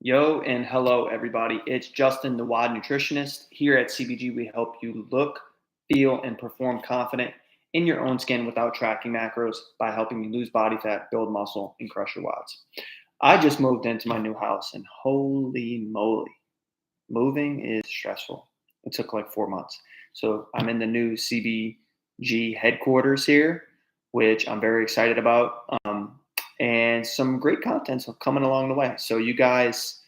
Yo and hello, everybody. It's Justin, the WOD nutritionist. Here at CBG, we help you look, feel, and perform confident in your own skin without tracking macros by helping you lose body fat, build muscle, and crush your WODs. I just moved into my new house, and holy moly, moving is stressful. It took like 4 months. So I'm in the new CBG headquarters here, which I'm very excited about. And some great content coming along the way. So you guys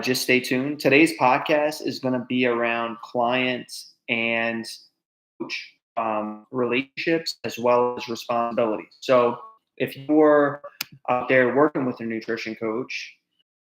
just stay tuned. Today's podcast is going to be around clients and coach relationships as well as responsibilities. So if you're out there working with a nutrition coach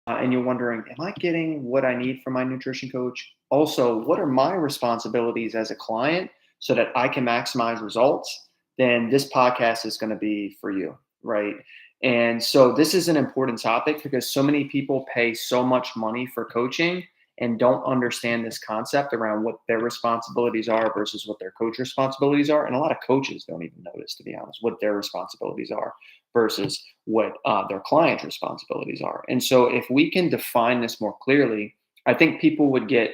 and you're wondering, am I getting what I need from my nutrition coach? Also, what are my responsibilities as a client so that I can maximize results? Then this podcast is going to be for you, right? And so this is an important topic because so many people pay so much money for coaching and don't understand this concept around what their responsibilities are versus what their coach responsibilities are. And a lot of coaches don't even notice, to be honest, what their responsibilities are versus what their client's responsibilities are. And so if we can define this more clearly, I think people would get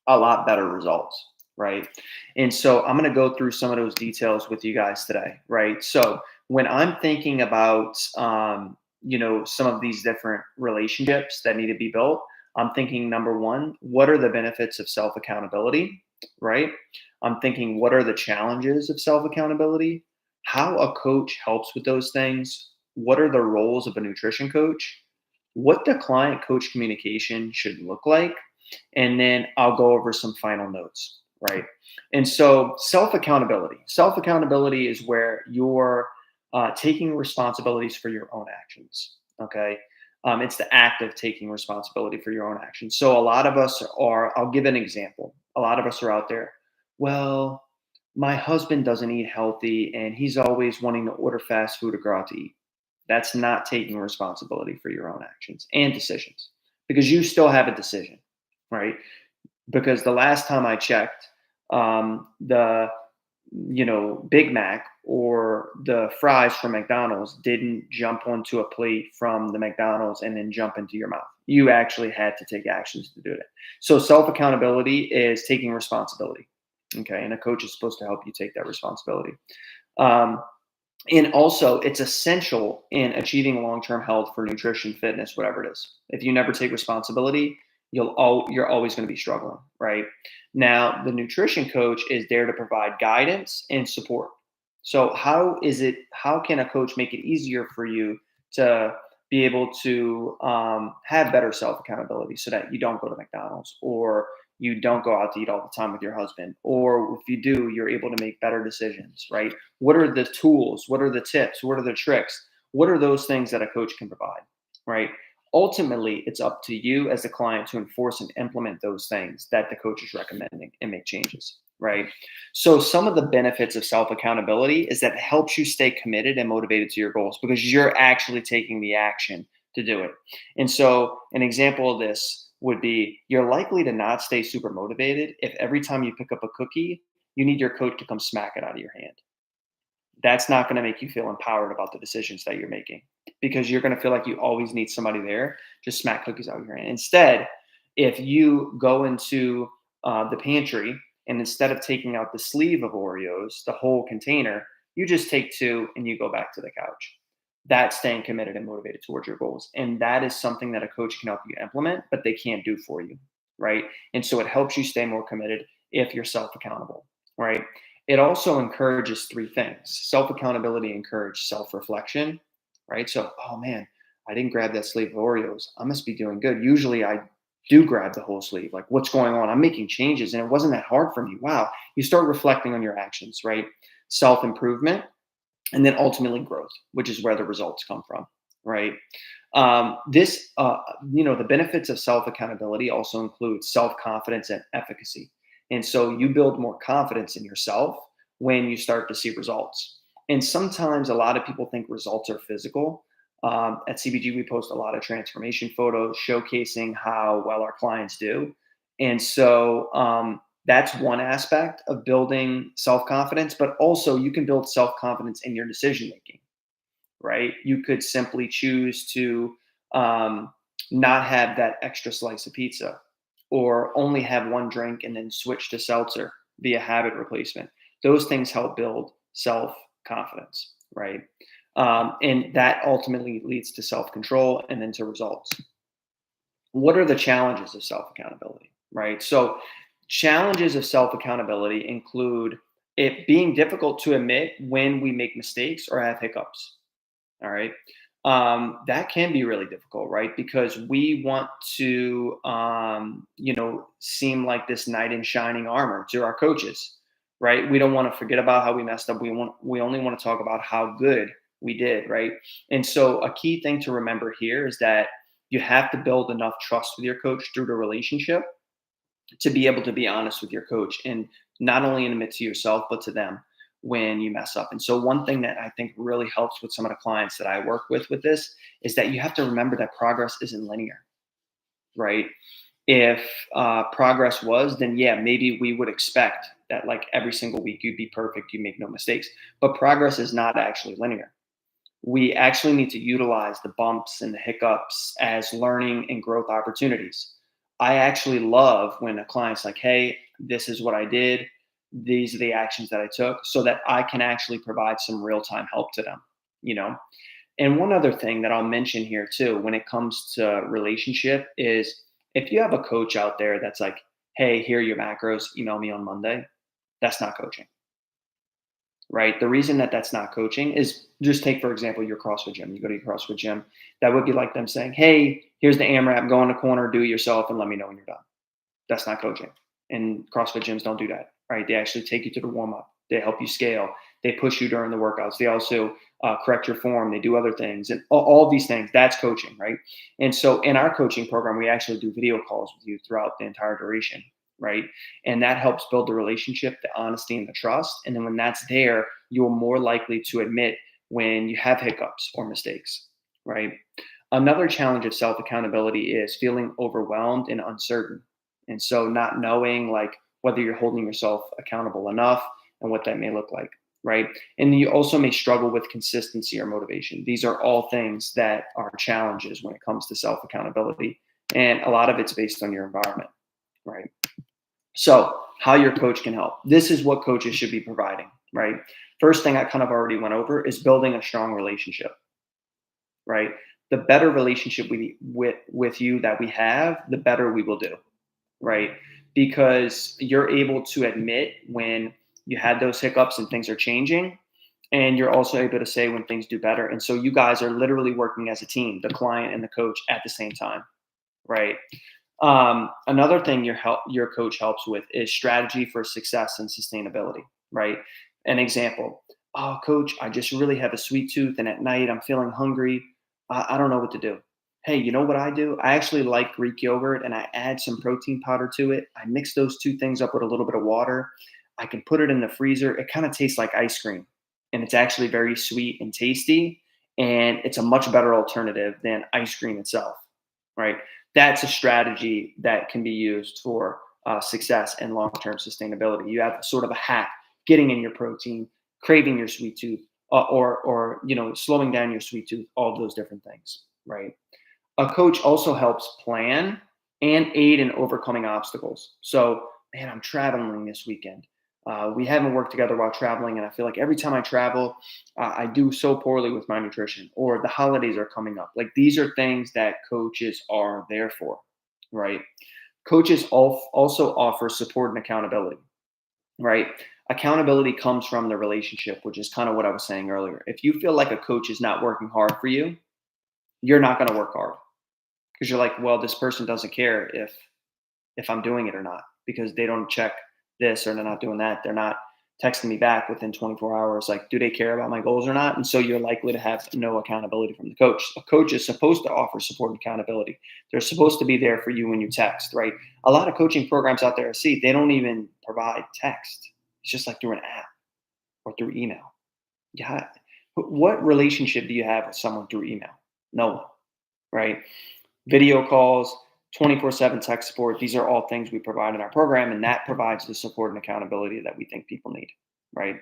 a lot better results, right? And so I'm going to go through some of those details with you guys today, right? So when I'm thinking about, some of these different relationships that need to be built, I'm thinking number one, what are the benefits of self accountability, right? I'm thinking, what are the challenges of self accountability? How a coach helps with those things? What are the roles of a nutrition coach? What the client coach communication should look like? And then I'll go over some final notes, right? And so self accountability is where you're taking responsibilities for your own actions. Okay. It's the act of taking responsibility for your own actions. So a lot of us are, I'll give an example. A lot of us are out there. Well, my husband doesn't eat healthy and he's always wanting to order fast food or go out to eat. That's not taking responsibility for your own actions and decisions because you still have a decision, right? Because the last time I checked, the Big Mac or the fries from McDonald's didn't jump onto a plate from the McDonald's and then jump into your mouth. You actually had to take actions to do it. So self accountability is taking responsibility. Okay, and a coach is supposed to help you take that responsibility. Um, and also, it's essential in achieving long-term health for nutrition, fitness, whatever it is. If you never take responsibility, you're always going to be struggling, right? Now, the nutrition coach is there to provide guidance and support. So, how can a coach make it easier for you to be able to have better self accountability so that you don't go to McDonald's or you don't go out to eat all the time with your husband, or if you do, you're able to make better decisions, right? What are the tools? What are the tips? What are the tricks? What are those things that a coach can provide, right? Ultimately, it's up to you as the client to enforce and implement those things that the coach is recommending and make changes, right? So, some of the benefits of self accountability is that it helps you stay committed and motivated to your goals because you're actually taking the action to do it. And so, an example of this would be you're likely to not stay super motivated if every time you pick up a cookie, you need your coach to come smack it out of your hand. That's not going to make you feel empowered about the decisions that you're making because you're going to feel like you always need somebody there to smack cookies out of your hand. Instead, if you go into the pantry and instead of taking out the sleeve of Oreos, the whole container, you just take two and you go back to the couch. That's staying committed and motivated towards your goals. And that is something that a coach can help you implement, but they can't do for you. Right. And so it helps you stay more committed if you're self accountable. Right. It also encourages three things. Self accountability encourages self reflection, right? So, oh man, I didn't grab that sleeve of Oreos. I must be doing good. Usually I do grab the whole sleeve. Like, what's going on? I'm making changes and it wasn't that hard for me. Wow. You start reflecting on your actions, right? Self improvement and then ultimately growth, which is where the results come from, right? The benefits of self accountability also include self confidence and efficacy. And so you build more confidence in yourself when you start to see results. And sometimes a lot of people think results are physical. At CBG, we post a lot of transformation photos showcasing how well our clients do. And so that's one aspect of building self confidence, but also you can build self confidence in your decision making, right? You could simply choose to not have that extra slice of pizza, or only have one drink and then switch to seltzer via habit replacement. Those things help build self confidence, right? And that ultimately leads to self control and then to results. What are the challenges of self accountability, right? So, challenges of self accountability include it being difficult to admit when we make mistakes or have hiccups. All right. That can be really difficult, right? Because we want to, seem like this knight in shining armor to our coaches, right? We don't want to forget about how we messed up. We only want to talk about how good we did, right? And so, a key thing to remember here is that you have to build enough trust with your coach through the relationship to be able to be honest with your coach, and not only admit to yourself but to them when you mess up. And so one thing that I think really helps with some of the clients that I work with this is that you have to remember that progress isn't linear, right? If progress was, then yeah, maybe we would expect that like every single week you'd be perfect, you make no mistakes. But progress is not actually linear. We actually need to utilize the bumps and the hiccups as learning and growth opportunities. I actually love when a client's like, hey, this is what I did. These are the actions that I took, so that I can actually provide some real time help to them, you know? And one other thing that I'll mention here too, when it comes to relationship, is if you have a coach out there that's like, hey, here are your macros, email me on Monday, that's not coaching, right? The reason that that's not coaching is, just take, for example, your CrossFit gym. You go to your CrossFit gym. That would be like them saying, hey, here's the AMRAP, go in the corner, do it yourself, and let me know when you're done. That's not coaching. And CrossFit gyms don't do that, right? They actually take you to the warm up. They help you scale. They push you during the workouts. They also correct your form. They do other things, and all these things. That's coaching, right? And so in our coaching program, we actually do video calls with you throughout the entire duration, right? And that helps build the relationship, the honesty, and the trust. And then when that's there, you're more likely to admit when you have hiccups or mistakes, right? Another challenge of self accountability is feeling overwhelmed and uncertain. And so not knowing like whether you're holding yourself accountable enough and what that may look like, right? And you also may struggle with consistency or motivation. These are all things that are challenges when it comes to self accountability. And a lot of it's based on your environment, right? So, how your coach can help. This is what coaches should be providing, right? First thing I kind of already went over is building a strong relationship, right? The better relationship with you that we have, the better we will do, right? Because you're able to admit when you had those hiccups and things are changing, and you're also able to say when things do better. And so you guys are literally working as a team, the client and the coach at the same time, right? Another thing your coach helps with is strategy for success and sustainability, right? An example: oh, coach, I just really have a sweet tooth, and at night I'm feeling hungry. I don't know what to do. Hey, you know what I do? I actually like Greek yogurt, and I add some protein powder to it. I mix those two things up with a little bit of water. I can put it in the freezer. It kind of tastes like ice cream, and it's actually very sweet and tasty. And it's a much better alternative than ice cream itself, right? That's a strategy that can be used for success and long-term sustainability. You have sort of a hack: getting in your protein, craving your sweet tooth, or slowing down your sweet tooth. All of those different things, right? A coach also helps plan and aid in overcoming obstacles. So, man, I'm traveling this weekend. We haven't worked together while traveling, and I feel like every time I travel, I do so poorly with my nutrition, or the holidays are coming up. Like, these are things that coaches are there for, right? Coaches also offer support and accountability, right? Accountability comes from the relationship, which is kind of what I was saying earlier. If you feel like a coach is not working hard for you, you're not going to work hard, because you're like, well, this person doesn't care if I'm doing it or not, because they don't check this or they're not doing that. They're not texting me back within 24 hours. Like, do they care about my goals or not? And so you're likely to have no accountability from the coach. A coach is supposed to offer support and accountability. They're supposed to be there for you when you text, right? A lot of coaching programs out there I see, they don't even provide text. It's just like through an app or through email. Yeah. What relationship do you have with someone through email? No one, right? Video calls, 24/7 tech support. These are all things we provide in our program, and that provides the support and accountability that we think people need, right?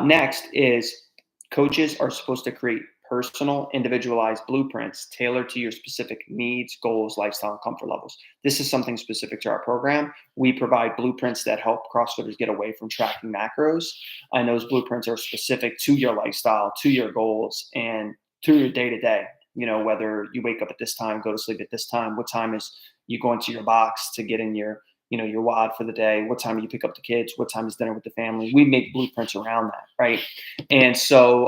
Next is, coaches are supposed to create personal, individualized blueprints tailored to your specific needs, goals, lifestyle, and comfort levels. This is something specific to our program. We provide blueprints that help CrossFitters get away from tracking macros. And those blueprints are specific to your lifestyle, to your goals, and to your day to day. You know, whether you wake up at this time, go to sleep at this time, what time is you go into your box to get in your, your WOD for the day, what time you pick up the kids, what time is dinner with the family. We make blueprints around that, right? And so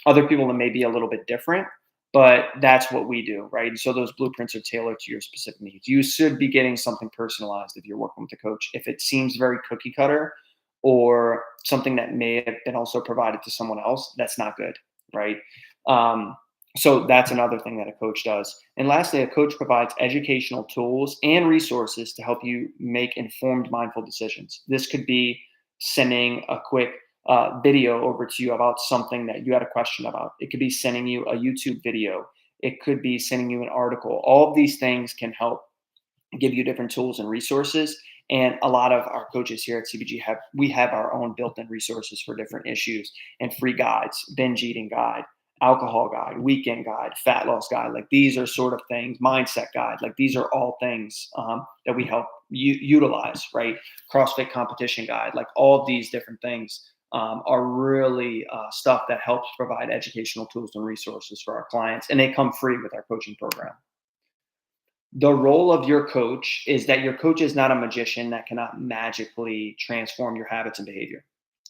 other people that may be a little bit different, but that's what we do, right? And so those blueprints are tailored to your specific needs. You should be getting something personalized if you're working with a coach. If it seems very cookie cutter or something that may have been also provided to someone else, that's not good, right? So that's another thing that a coach does. And lastly, a coach provides educational tools and resources to help you make informed, mindful decisions. This could be sending a quick video over to you about something that you had a question about. It could be sending you a YouTube video. It could be sending you an article. All of these things can help give you different tools and resources. And a lot of our coaches here at CBG have our own built-in resources for different issues and free guides, binge eating guide, alcohol guide, weekend guide, fat loss guide. Like these are sort of things, mindset guide. Like these are all things that we help utilize, right? CrossFit competition guide, like all of these different things are really stuff that helps provide educational tools and resources for our clients. And they come free with our coaching program. The role of your coach is that your coach is not a magician that cannot magically transform your habits and behavior.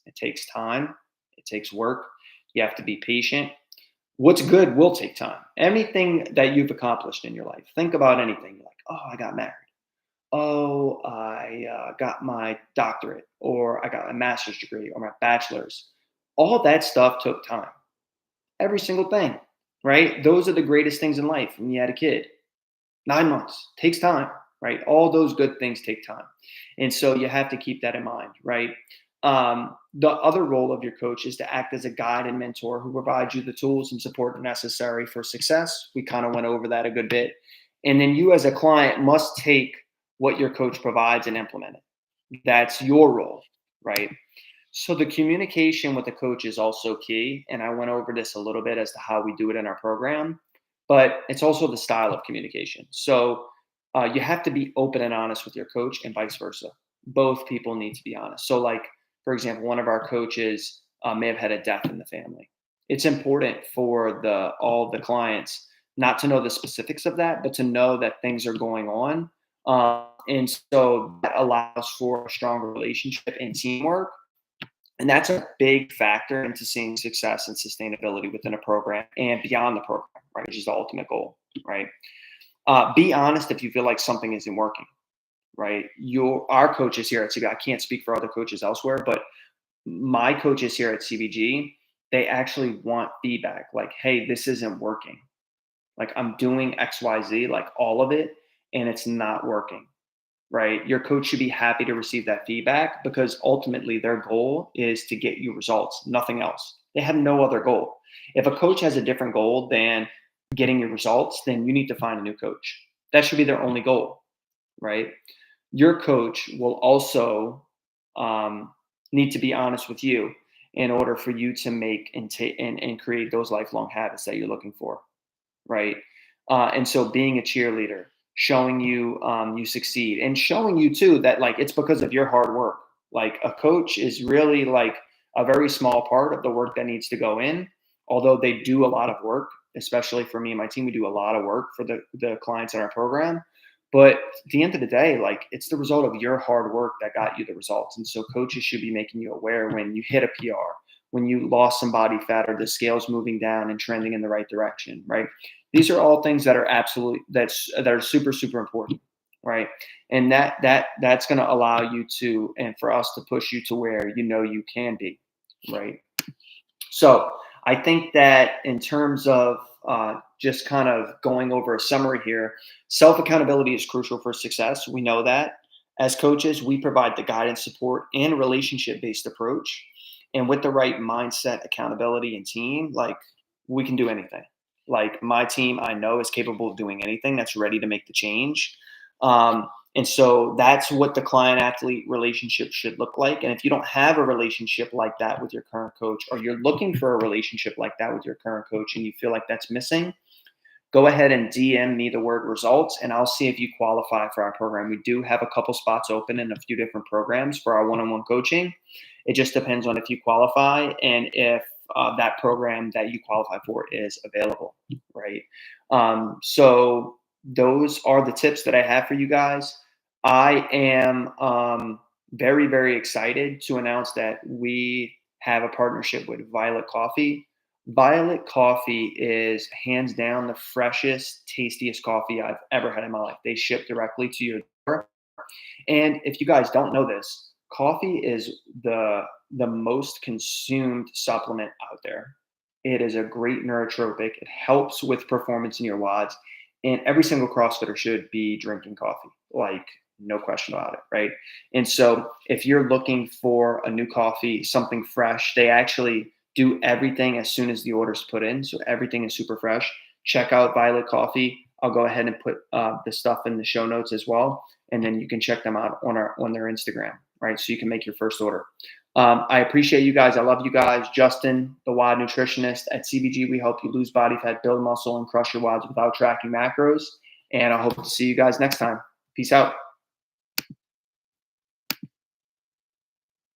It takes time, it takes work. You have to be patient. What's good will take time. Anything that you've accomplished in your life, think about anything like, oh, I got married. Oh, I got my doctorate, or I got my master's degree, or my bachelor's. All that stuff took time. Every single thing, right? Those are the greatest things in life when you had a kid. 9 months takes time, right? All those good things take time. And so you have to keep that in mind, right? The other role of your coach is to act as a guide and mentor who provides you the tools and support necessary for success. We kind of went over that a good bit. And then you as a client must take what your coach provides and implement it. That's your role, right? So the communication with the coach is also key. And I went over this a little bit as to how we do it in our program, but it's also the style of communication. So you have to be open and honest with your coach and vice versa. Both people need to be honest. So like, for example, one of our coaches may have had a death in the family. It's important for all the clients not to know the specifics of that, but to know that things are going on. And so that allows for a stronger relationship and teamwork. And that's a big factor into seeing success and sustainability within a program and beyond the program, right? Which is the ultimate goal, right? Be honest if you feel like something isn't working, right? Our coaches here at CBG, I can't speak for other coaches elsewhere, but my coaches here at CBG, they actually want feedback like, hey, this isn't working. Like I'm doing XYZ, like all of it, and it's not working, right? Your coach should be happy to receive that feedback because ultimately their goal is to get you results, nothing else. They have no other goal. If a coach has a different goal than getting your results, then you need to find a new coach. That should be their only goal, right? Your coach will also need to be honest with you in order for you to make and create those lifelong habits that you're looking for, right? And so being a cheerleader, showing you you succeed and showing you too that like it's because of your hard work. Like a coach is really like a very small part of the work that needs to go in, although they do a lot of work, especially for me and my team. We do a lot of work for the clients in our program. But at the end of the day, like it's the result of your hard work that got you the results. And so coaches should be making you aware when you hit a PR, when you lost some body fat or the scale's moving down and trending in the right direction, right? These are all things that are that are super, super important, right? And that's going to allow you to, and for us to push you to where you can be, right? So I think that in terms of just kind of going over a summary here, self-accountability is crucial for success. We know that. As coaches, we provide the guidance, support, and relationship-based approach. And with the right mindset, accountability, and team, like we can do anything. Like my team, I know is capable of doing anything that's ready to make the change. And so that's what the client athlete relationship should look like. And if you don't have a relationship like that with your current coach, or you're looking for a relationship like that with your current coach and you feel like that's missing, go ahead and DM me the word results and I'll see if you qualify for our program. We do have a couple spots open in a few different programs for our one-on-one coaching. It just depends on if you qualify and if that program that you qualify for is available, right? So those are the tips that I have for you guys. I am very, very excited to announce that we have a partnership with Violet Coffee. Violet Coffee is hands down the freshest, tastiest coffee I've ever had in my life. They ship directly to your door. And if you guys don't know this, coffee is the most consumed supplement out there. It is a great neurotropic. It helps with performance in your WODs. And every single CrossFitter should be drinking coffee, like no question about it, right? And so if you're looking for a new coffee, something fresh, they actually do everything as soon as the order's put in. So everything is super fresh. Check out Violet Coffee. I'll go ahead and put the stuff in the show notes as well, and then you can check them out on their Instagram, right? So you can make your first order. I appreciate you guys. I love you guys. Justin, the WOD nutritionist at CBG. We help you lose body fat, build muscle, and crush your WODs without tracking macros. And I hope to see you guys next time. Peace out.